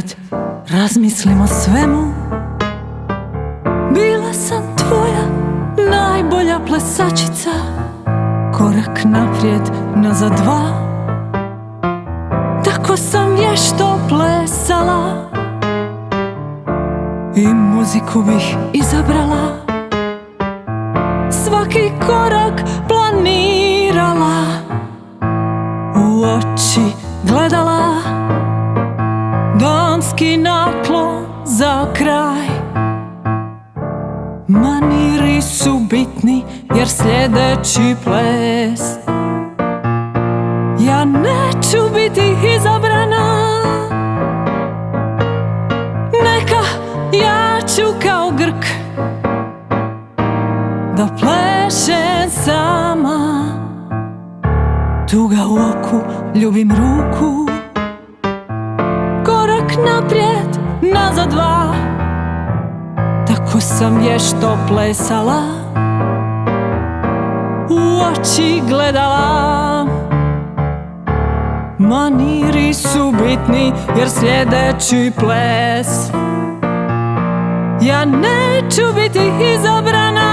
kad razmislim o svemu, bila sam tvoja najbolja plesačica. Korak naprijed, nazad dva, tako sam vješto plesala i muziku bih izabrala, svaki korak planirala, u oči gledala, damski naklon za kraj. Maniri su bitni jer sljedeći ples, ja neću biti izabrana. Neka, ja ću kao Grk da plešem sama, tuga u oku, ljubim ruku, korak naprijed, nazad dva, tako sam vješto plesala, u oči gledala. Maniri su bitni jer sljedeći ples, ja neću biti izabrana.